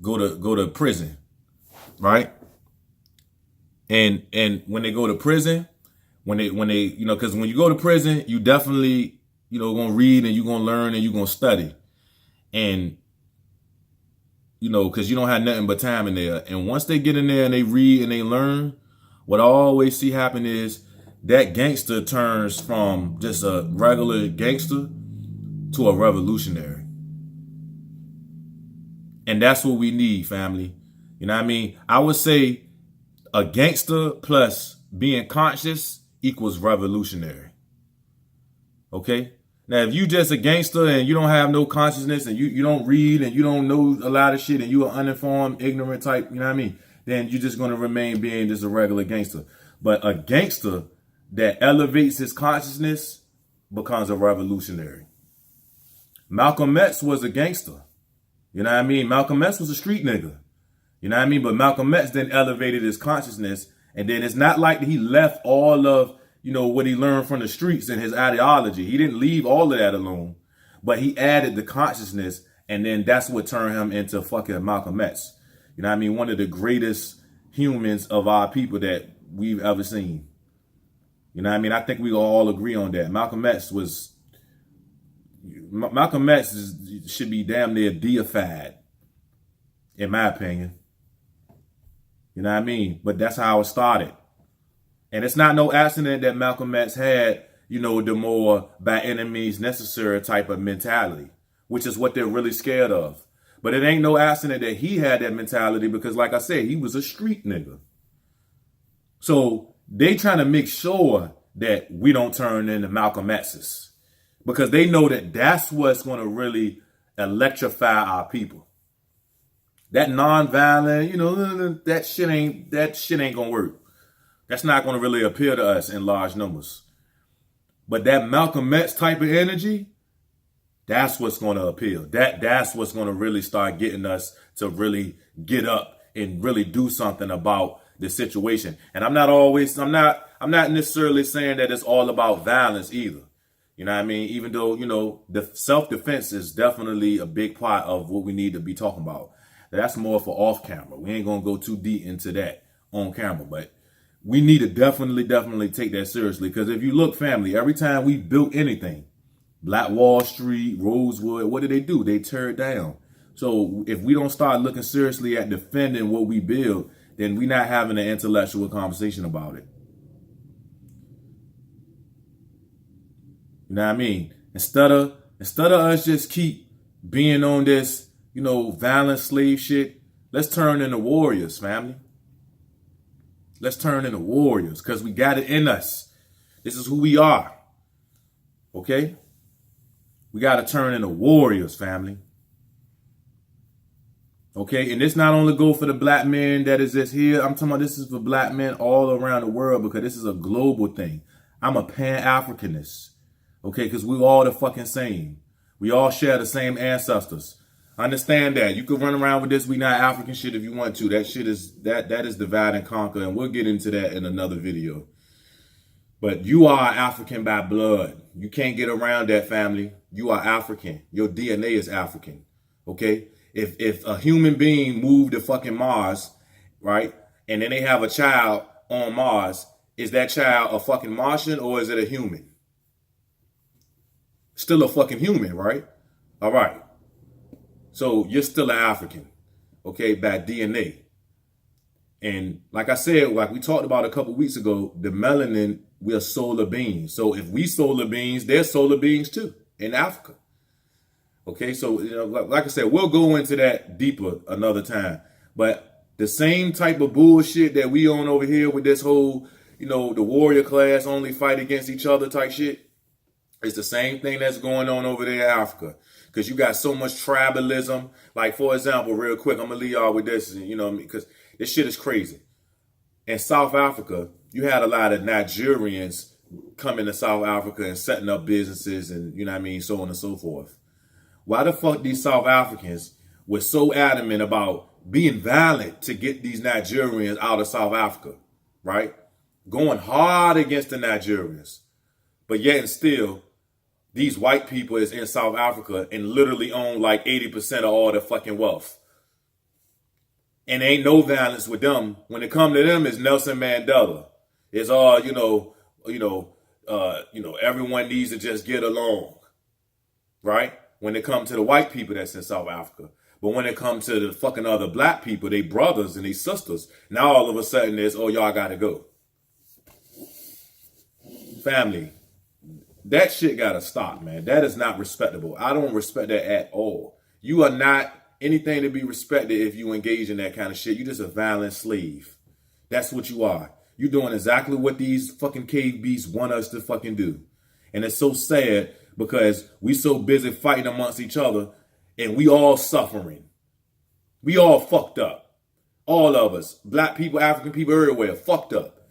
go to prison, right? And when they go to prison, when they because when you go to prison, you definitely gonna read and you're gonna learn and you're gonna study, and because you don't have nothing but time in there. And once they get in there and they read and they learn, what I always see happen is that gangster turns from just a regular gangster to a revolutionary. And that's what we need, family. You know what I mean? I would say a gangster plus being conscious equals revolutionary. Okay? Now, if you just a gangster and you don't have no consciousness and you don't read and you don't know a lot of shit and you're an uninformed, ignorant type, you know what I mean? Then you're just going to remain being just a regular gangster. But a gangster that elevates his consciousness becomes a revolutionary. Malcolm X was a gangster. You know what I mean? Malcolm X was a street nigga. You know what I mean? But Malcolm X then elevated his consciousness. And then it's not like he left all of what he learned from the streets and his ideology. He didn't leave all of that alone, but he added the consciousness, and then that's what turned him into fucking Malcolm X. You know what I mean? One of the greatest humans of our people that we've ever seen. You know what I mean? I think we all agree on that. Malcolm X should be damn near deified, in my opinion. You know what I mean? But that's how it started. And it's not no accident that Malcolm X had, the more by enemies necessary type of mentality, which is what they're really scared of. But it ain't no accident that he had that mentality because, like I said, he was a street nigga. So they trying to make sure that we don't turn into Malcolm X's because they know that that's what's going to really electrify our people. That nonviolent, that shit ain't going to work. That's not going to really appeal to us in large numbers. But that Malcolm X type of energy, that's what's going to appeal. That's what's going to really start getting us to really get up and really do something about the situation. And I'm not necessarily saying that it's all about violence either. You know what I mean? Even though, the self-defense is definitely a big part of what we need to be talking about. That's more for off camera. We ain't going to go too deep into that on camera, but we need to definitely take that seriously. Because if you look, family, every time we built anything, Black Wall Street, Rosewood, what do? They tear it down. So if we don't start looking seriously at defending what we build, then we're not having an intellectual conversation about it. You know what I mean? Instead of us just keep being on this, violent slave shit, let's turn into warriors, family. Let's turn into warriors because we got it in us. This is who we are. Okay? We got to turn into warriors, family. Okay? And this not only go for the black men that is just here. I'm talking about this is for black men all around the world because this is a global thing. I'm a Pan-Africanist. Okay? Because we all the fucking same. We all share the same ancestors. Understand that. You can run around with this we not African shit if you want to. That shit is that is divide and conquer, and we'll get into that in another video. But you are African by blood. You can't get around that, family. You are African. Your DNA is African. Okay? If a human being moved to fucking Mars, right, and then they have a child on Mars, is that child a fucking Martian or is it a human? Still a fucking human, right? All right. So you're still an African, okay, by DNA. And like I said, like we talked about a couple weeks ago, the melanin, we are solar beings. So if we solar beings, they're solar beings too in Africa. Okay, so like I said, we'll go into that deeper another time. But the same type of bullshit that we on over here with this whole, the warrior class only fight against each other type shit, it's the same thing that's going on over there in Africa. Because you got so much tribalism. Like, for example, real quick, I'm going to leave y'all with this, because this shit is crazy. In South Africa, you had a lot of Nigerians coming to South Africa and setting up businesses and, so on and so forth. Why the fuck these South Africans were so adamant about being violent to get these Nigerians out of South Africa, right? Going hard against the Nigerians. But yet and still, these white people is in South Africa and literally own like 80% of all the fucking wealth. And ain't no violence with them. When it come to them, it's Nelson Mandela. It's all, everyone needs to just get along, right? When it comes to the white people that's in South Africa. But when it comes to the fucking other black people, they brothers and they sisters, now all of a sudden it's, oh, y'all gotta go. Family, that shit gotta stop, man. That is not respectable. I don't respect that at all. You are not anything to be respected if you engage in that kind of shit. You're just a violent slave. That's what you are. You're doing exactly what these fucking cave beasts want us to fucking do. And it's so sad because we so busy fighting amongst each other and we all suffering. We all fucked up. All of us. Black people, African people, everywhere, fucked up.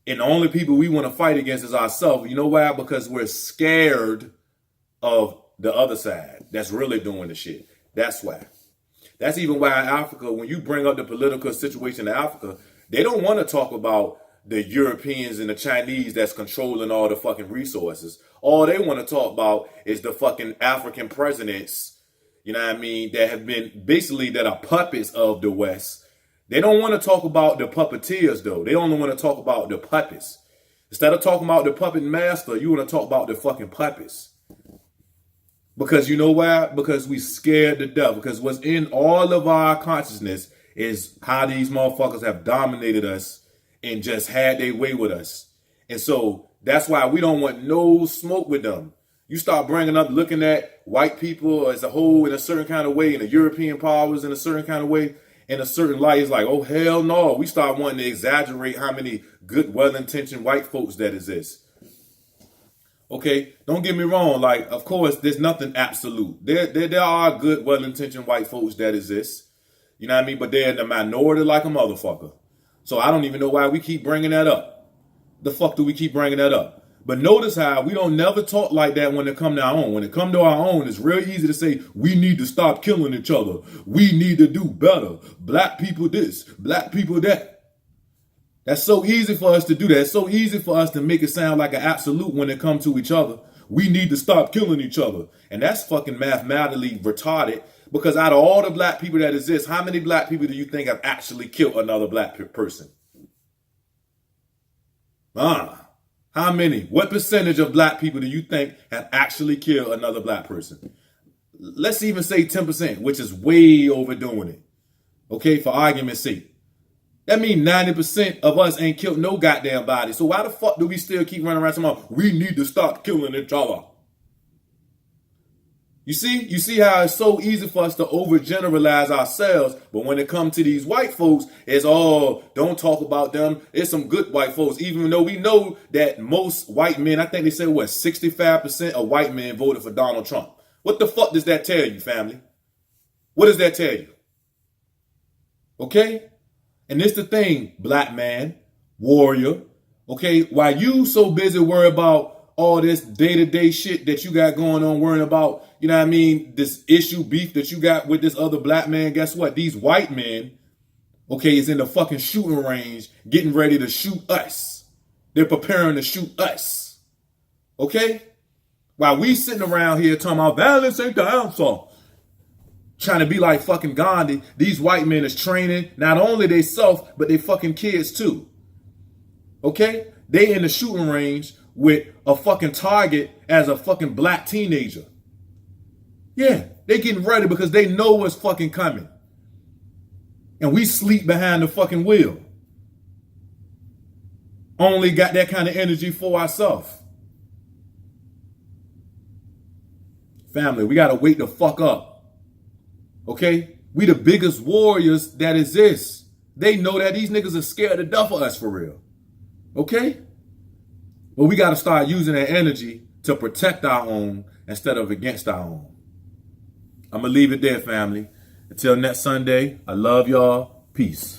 And the only people we want to fight against is ourselves. You know why? Because we're scared of the other side that's really doing the shit. That's why. That's even why in Africa, when you bring up the political situation in Africa, they don't want to talk about the Europeans and the Chinese that's controlling all the fucking resources. All they want to talk about is the fucking African presidents, you know what I mean, that have been basically that are puppets of the West. They don't want to talk about the puppeteers, though. They only want to talk about the puppets. Instead of talking about the puppet master, you want to talk about the fucking puppets. Because you know why? Because we scared to death. Because what's in all of our consciousness is how these motherfuckers have dominated us and just had their way with us. And so that's why we don't want no smoke with them. You start bringing up looking at white people as a whole in a certain kind of way, and the European powers in a certain kind of way, in a certain light, it's like, oh, hell no. We start wanting to exaggerate how many good, well-intentioned white folks that exist. Okay, don't get me wrong. Like, of course, there's nothing absolute. There are good, well-intentioned white folks that exist. You know what I mean? But they're in the minority like a motherfucker. So I don't even know why we keep bringing that up. The fuck do we keep bringing that up? But notice how we don't never talk like that when it come to our own. When it come to our own, it's real easy to say, we need to stop killing each other. We need to do better. Black people this, black people that. That's so easy for us to do that. It's so easy for us to make it sound like an absolute when it comes to each other. We need to stop killing each other. And that's fucking mathematically retarded, because out of all the black people that exist, how many black people do you think have actually killed another black person? How many? What percentage of black people do you think have actually killed another black person? Let's even say 10%, which is way overdoing it. Okay, for argument's sake. That means 90% of us ain't killed no goddamn body. So why the fuck do we still keep running around saying, we need to stop killing each other? You see how it's so easy for us to overgeneralize ourselves, but when it comes to these white folks, it's all, don't talk about them. It's some good white folks, even though we know that most white men, I think they said, 65% of white men voted for Donald Trump. What the fuck does that tell you, family? What does that tell you? Okay? And this the thing, black man, warrior, okay? While you so busy worried about all this day-to-day shit that you got going on, worrying about, you know what I mean, this issue beef that you got with this other black man, guess what? These white men, okay, is in the fucking shooting range getting ready to shoot us. They're preparing to shoot us. Okay? While we sitting around here talking about violence ain't the answer, trying to be like fucking Gandhi, these white men is training not only they self, but they fucking kids too. Okay? They in the shooting range with a fucking target as a fucking black teenager. Yeah, they getting ready because they know what's fucking coming. And we sleep behind the fucking wheel. Only got that kind of energy for ourselves. Family, we gotta wake the fuck up. Okay? We the biggest warriors that exist. They know that these niggas are scared to death of us for real. Okay? But we got to start using that energy to protect our own instead of against our own. I'm going to leave it there, family. Until next Sunday, I love y'all. Peace.